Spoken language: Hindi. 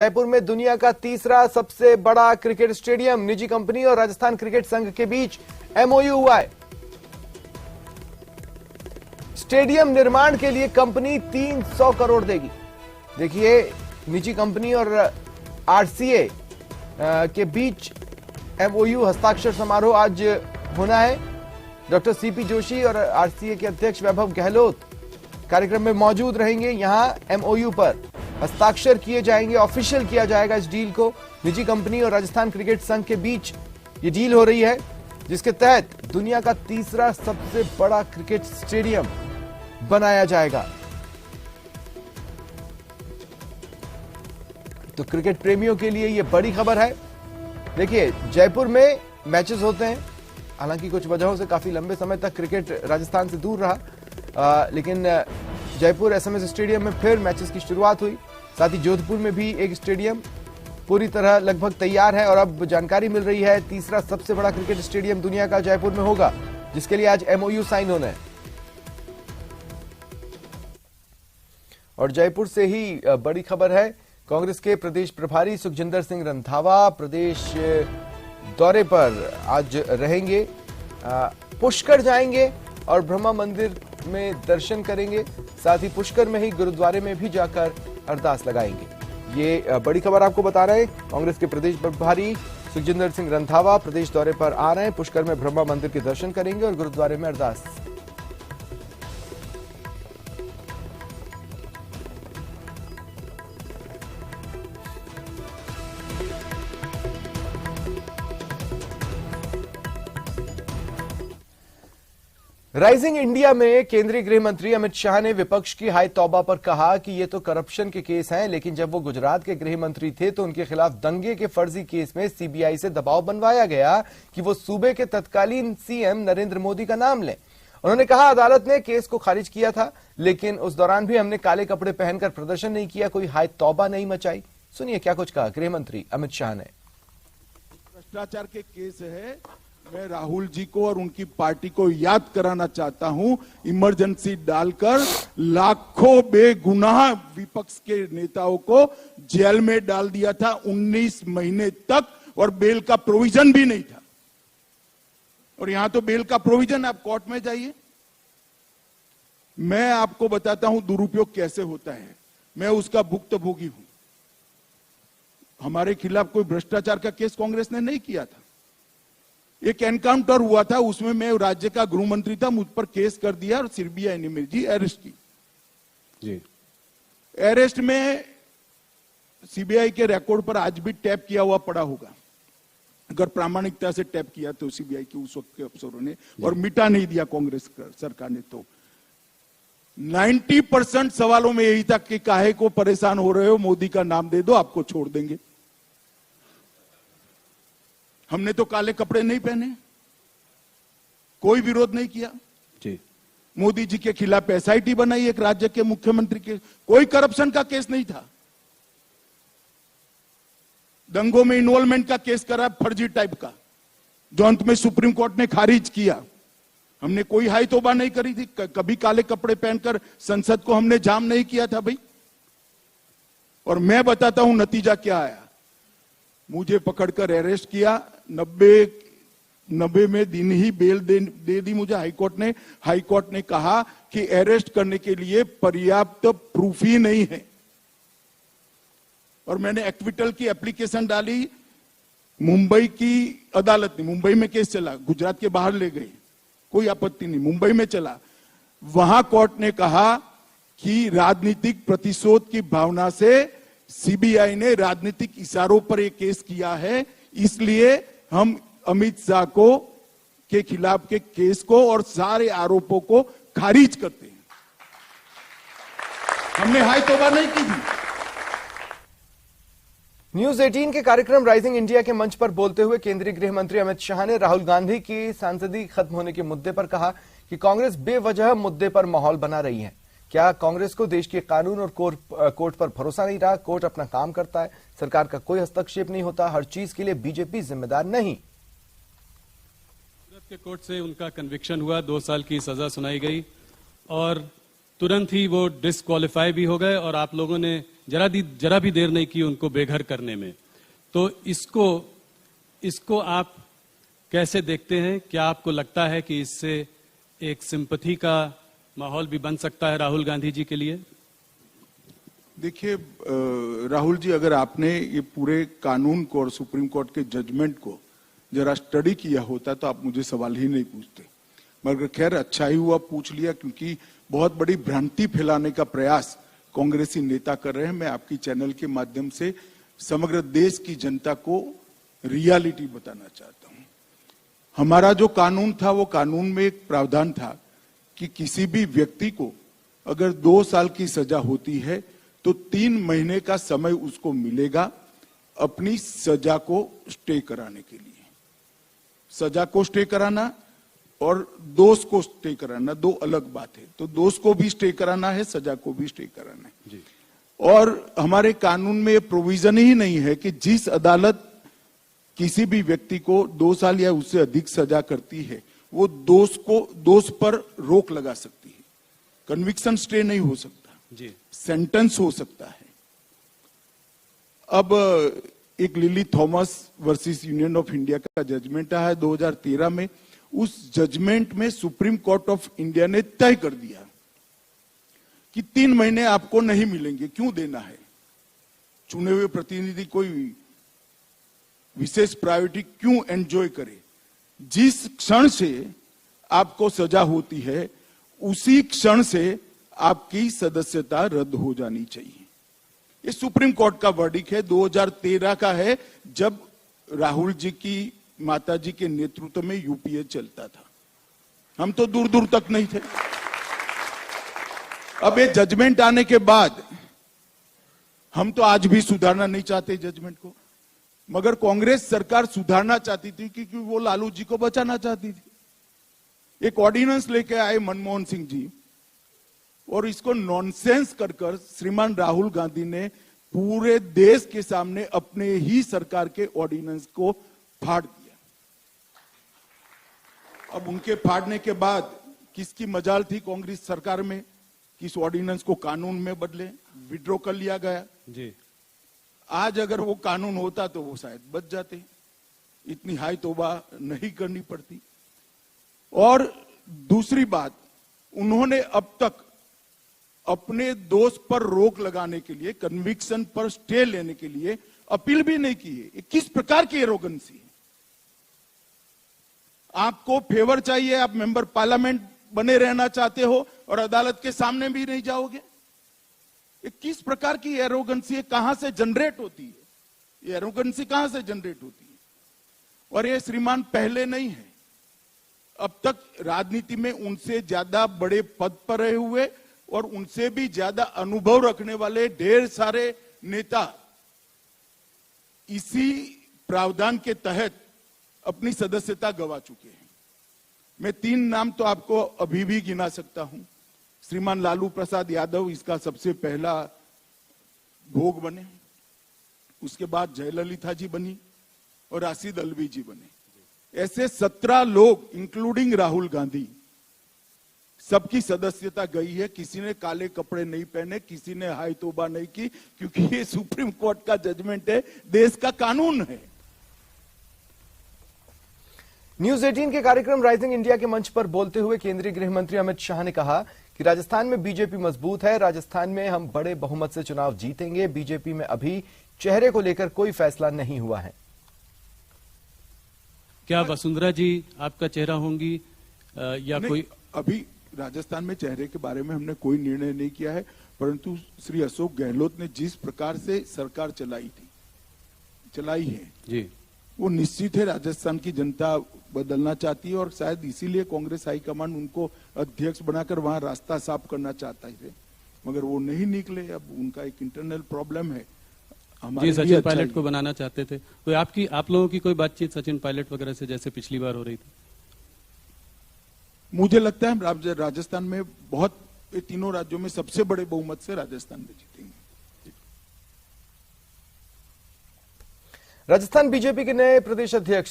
जयपुर में दुनिया का तीसरा सबसे बड़ा क्रिकेट स्टेडियम, निजी कंपनी और राजस्थान क्रिकेट संघ के बीच एमओयू हुआ है। स्टेडियम निर्माण के लिए कंपनी 300 करोड़ देगी। देखिए, निजी कंपनी और आरसीए के बीच एमओयू हस्ताक्षर समारोह आज होना है। डॉक्टर सीपी जोशी और आरसीए के अध्यक्ष वैभव गहलोत कार्यक्रम में मौजूद रहेंगे। यहां एमओयू पर हस्ताक्षर किए जाएंगे, ऑफिशियल किया जाएगा इस डील को। निजी कंपनी और राजस्थान क्रिकेट संघ के बीच ये डील हो रही है, जिसके तहत दुनिया का तीसरा सबसे बड़ा क्रिकेट स्टेडियम बनाया जाएगा। तो क्रिकेट प्रेमियों के लिए यह बड़ी खबर है। देखिए, जयपुर में मैचेस होते हैं, हालांकि कुछ वजहों से काफी लंबे समय तक क्रिकेट राजस्थान से दूर रहा, लेकिन जयपुर एसएमएस स्टेडियम में फिर मैचेस की शुरुआत हुई। साथ ही जोधपुर में भी एक स्टेडियम पूरी तरह लगभग तैयार है और अब जानकारी मिल रही है तीसरा सबसे बड़ा क्रिकेट स्टेडियम दुनिया का जयपुर में होगा, जिसके लिए आज एमओयू साइन होना है। और जयपुर से ही बड़ी खबर है, कांग्रेस के प्रदेश प्रभारी सुखजिंदर सिंह रंधावा प्रदेश दौरे पर आज रहेंगे। पुष्कर जाएंगे और ब्रह्मा मंदिर में दर्शन करेंगे, साथ ही पुष्कर में ही गुरुद्वारे में भी जाकर अरदास लगाएंगे। ये बड़ी खबर आपको बता रहे हैं। कांग्रेस के प्रदेश प्रभारी सुखजिंदर सिंह रंधावा प्रदेश दौरे पर आ रहे हैं, पुष्कर में ब्रह्मा मंदिर के दर्शन करेंगे और गुरुद्वारे में अरदास। राइजिंग इंडिया में केंद्रीय गृह मंत्री अमित शाह ने विपक्ष की हाय तौबा पर कहा कि ये तो करप्शन के केस हैं, लेकिन जब वो गुजरात के गृह मंत्री थे तो उनके खिलाफ दंगे के फर्जी केस में सीबीआई से दबाव बनवाया गया कि वो सूबे के तत्कालीन सीएम नरेंद्र मोदी का नाम लें। उन्होंने कहा, अदालत ने केस को खारिज किया था, लेकिन उस दौरान भी हमने काले कपड़े पहनकर प्रदर्शन नहीं किया, कोई हाय तौबा नहीं मचाई। सुनिए क्या कुछ कहा गृह मंत्री अमित शाह ने। भ्रष्टाचार के केस है, मैं राहुल जी को और उनकी पार्टी को याद कराना चाहता हूं, इमरजेंसी डालकर लाखों बेगुनाह विपक्ष के नेताओं को जेल में डाल दिया था 19 महीने तक, और बेल का प्रोविजन भी नहीं था। और यहां तो बेल का प्रोविजन, आप कोर्ट में जाइए। मैं आपको बताता हूं दुरुपयोग कैसे होता है, मैं उसका भुक्तभोगी हूं। हमारे खिलाफ कोई भ्रष्टाचार का केस कांग्रेस ने नहीं किया था। एक एनकाउंटर हुआ था, उसमें मैं राज्य का गृह मंत्री था, मुझ पर केस कर दिया और सीबीआई ने मेरी अरेस्ट की। जी, अरेस्ट में सीबीआई के रिकॉर्ड पर आज भी टैप किया हुआ पड़ा होगा, अगर प्रामाणिकता से टैप किया तो सीबीआई के उस वक्त के अफसरों ने, और मिटा नहीं दिया कांग्रेस सरकार ने। तो 90% सवालों में यही था कि काहे को परेशान हो रहे हो, मोदी का नाम दे दो, आपको छोड़ देंगे। हमने तो काले कपड़े नहीं पहने, कोई विरोध नहीं किया जी। मोदी जी के खिलाफ एसआईटी बनाई एक राज्य के मुख्यमंत्री के, कोई करप्शन का केस नहीं था। दंगों में इन्वॉल्वमेंट का केस करा फर्जी टाइप का, जो अंत में सुप्रीम कोर्ट ने खारिज किया। हमने कोई हाई तौबा नहीं करी थी, कभी काले कपड़े पहनकर संसद को हमने जाम नहीं किया था भाई। और मैं बताता हूं नतीजा क्या आया। मुझे पकड़कर अरेस्ट किया, 90 में दिन ही बेल दे दी मुझे हाईकोर्ट ने। हाईकोर्ट ने कहा कि अरेस्ट करने के लिए पर्याप्त प्रूफ ही नहीं है, और मैंने एक्विटल की एप्लीकेशन डाली। मुंबई की अदालत ने, मुंबई में केस चला, गुजरात के बाहर ले गए, कोई आपत्ति नहीं, मुंबई में चला। वहां कोर्ट ने कहा कि राजनीतिक प्रतिशोध की भावना से सीबीआई ने राजनीतिक इशारों पर एक केस किया है, इसलिए हम अमित शाह को के खिलाफ के केस को और सारे आरोपों को खारिज करते हैं। हमने हाय तौबा नहीं की थी। न्यूज 18 के कार्यक्रम राइजिंग इंडिया के मंच पर बोलते हुए केंद्रीय गृह मंत्री अमित शाह ने राहुल गांधी की सांसदी खत्म होने के मुद्दे पर कहा कि कांग्रेस बेवजह मुद्दे पर माहौल बना रही है। क्या कांग्रेस को देश के कानून और कोर्ट पर भरोसा नहीं रहा? कोर्ट अपना काम करता है, सरकार का कोई हस्तक्षेप नहीं होता, हर चीज के लिए बीजेपी जिम्मेदार नहीं। सूरत के कोर्ट से उनका कन्विक्शन हुआ, 2 साल की सजा सुनाई गई और तुरंत ही वो डिस्क्वालीफाई भी हो गए और आप लोगों ने जरा भी देर नहीं की उनको बेघर करने में। तो इसको आप कैसे देखते हैं? क्या आपको लगता है कि इससे एक सिंपैथी का माहौल भी बन सकता है राहुल गांधी जी के लिए? देखिए राहुल जी, अगर आपने ये पूरे कानून को और सुप्रीम कोर्ट के जजमेंट को जरा स्टडी किया होता तो आप मुझे सवाल ही नहीं पूछते। मगर खैर अच्छा ही हुआ पूछ लिया, क्योंकि बहुत बड़ी भ्रांति फैलाने का प्रयास कांग्रेसी नेता कर रहे हैं। मैं आपकी चैनल के माध्यम से समग्र देश की जनता को रियलिटी बताना चाहता हूं। हमारा जो कानून था, वो कानून में एक प्रावधान था कि किसी भी व्यक्ति को अगर 2 साल की सजा होती है तो 3 महीने का समय उसको मिलेगा अपनी सजा को स्टे कराने के लिए। सजा को स्टे कराना और दोष को स्टे कराना दो अलग बात है। तो दोष को भी स्टे कराना है, सजा को भी स्टे कराना है जी। और हमारे कानून में प्रोविजन ही नहीं है कि जिस अदालत किसी भी व्यक्ति को 2 साल या उससे अधिक सजा करती है वो दोष पर रोक लगा सकती है। कन्विक्शन स्टे नहीं हो सकता जी, सेंटेंस हो सकता है। अब एक lily Thomas versus union of India का जजमेंट आया है 2013 में। उस जजमेंट में सुप्रीम कोर्ट ऑफ इंडिया ने तय कर दिया कि 3 महीने आपको नहीं मिलेंगे। क्यों देना है? चुने हुए प्रतिनिधि कोई विशेष प्रायोरिटी क्यों एंजॉय करे? जिस क्षण से आपको सजा होती है उसी क्षण से आपकी सदस्यता रद्द हो जानी चाहिए। ये सुप्रीम कोर्ट का वर्डिक्ट है, 2013 का है, जब राहुल जी की माता जी के नेतृत्व में यूपीए चलता था। हम तो दूर दूर तक नहीं थे। अब ये जजमेंट आने के बाद हम तो आज भी सुधारना नहीं चाहते जजमेंट को, मगर कांग्रेस सरकार सुधारना चाहती थी क्योंकि वो लालू जी को बचाना चाहती थी। एक ऑर्डिनेंस लेके आए मनमोहन सिंह जी और इसको नॉनसेंस कर श्रीमान राहुल गांधी ने पूरे देश के सामने अपने ही सरकार के ऑर्डिनेंस को फाड़ दिया। अब उनके फाड़ने के बाद किसकी मजाल थी कांग्रेस सरकार में कि इस ऑर्डिनेंस को कानून में बदले, विड्रॉ कर लिया गया जी। आज अगर वो कानून होता तो वो शायद बच जाते, इतनी हाई तौबा नहीं करनी पड़ती। और दूसरी बात, उन्होंने अब तक अपने दोष पर रोक लगाने के लिए, कन्विक्शन पर स्टे लेने के लिए अपील भी नहीं की है। किस प्रकार की एरोगेंसी है? आपको फेवर चाहिए, आप मेंबर पार्लियामेंट बने रहना चाहते हो और अदालत के सामने भी नहीं जाओगे? ये किस प्रकार की एरोगेंसी है? कहां से जनरेट होती है ये एरोगेंसी? कहां से जनरेट होती है? और ये श्रीमान पहले नहीं है, अब तक राजनीति में उनसे ज्यादा बड़े पद पर रहे हुए और उनसे भी ज्यादा अनुभव रखने वाले ढेर सारे नेता इसी प्रावधान के तहत अपनी सदस्यता गंवा चुके हैं। मैं 3 नाम तो आपको अभी भी गिना सकता हूं। श्रीमान लालू प्रसाद यादव इसका सबसे पहला भोग बने, उसके बाद जयललिता जी बनी और राशिद अल्वी जी बने। ऐसे 17 लोग इंक्लूडिंग राहुल गांधी, सबकी सदस्यता गई है। किसी ने काले कपड़े नहीं पहने, किसी ने हाई तौबा नहीं की, क्योंकि ये सुप्रीम कोर्ट का जजमेंट है, देश का कानून है। न्यूज 18 के कार्यक्रम राइजिंग इंडिया के मंच पर बोलते हुए केंद्रीय गृह मंत्री अमित शाह ने कहा कि राजस्थान में बीजेपी मजबूत है, राजस्थान में हम बड़े बहुमत से चुनाव जीतेंगे। बीजेपी में अभी चेहरे को लेकर कोई फैसला नहीं हुआ है। क्या वसुंधरा जी आपका चेहरा होंगी या कोई? अभी राजस्थान में चेहरे के बारे में हमने कोई निर्णय नहीं किया है, परंतु श्री अशोक गहलोत ने जिस प्रकार से सरकार चलाई है जी, वो निश्चित है राजस्थान की जनता बदलना चाहती है और शायद इसीलिए कांग्रेस हाईकमान उनको अध्यक्ष बनाकर वहां रास्ता साफ करना चाहता है, मगर वो नहीं निकले। अब उनका एक इंटरनल प्रॉब्लम है। जी, सचिन पायलट को बनाना चाहते थे। कोई आप लोगों की कोई बातचीत सचिन पायलट वगैरह से जैसे पिछली बार हो रही थी? मुझे लगता है राजस्थान में बहुत, ये तीनों राज्यों में सबसे बड़े बहुमत से राजस्थान में जीतेंगे। राजस्थान बीजेपी के नए प्रदेश अध्यक्ष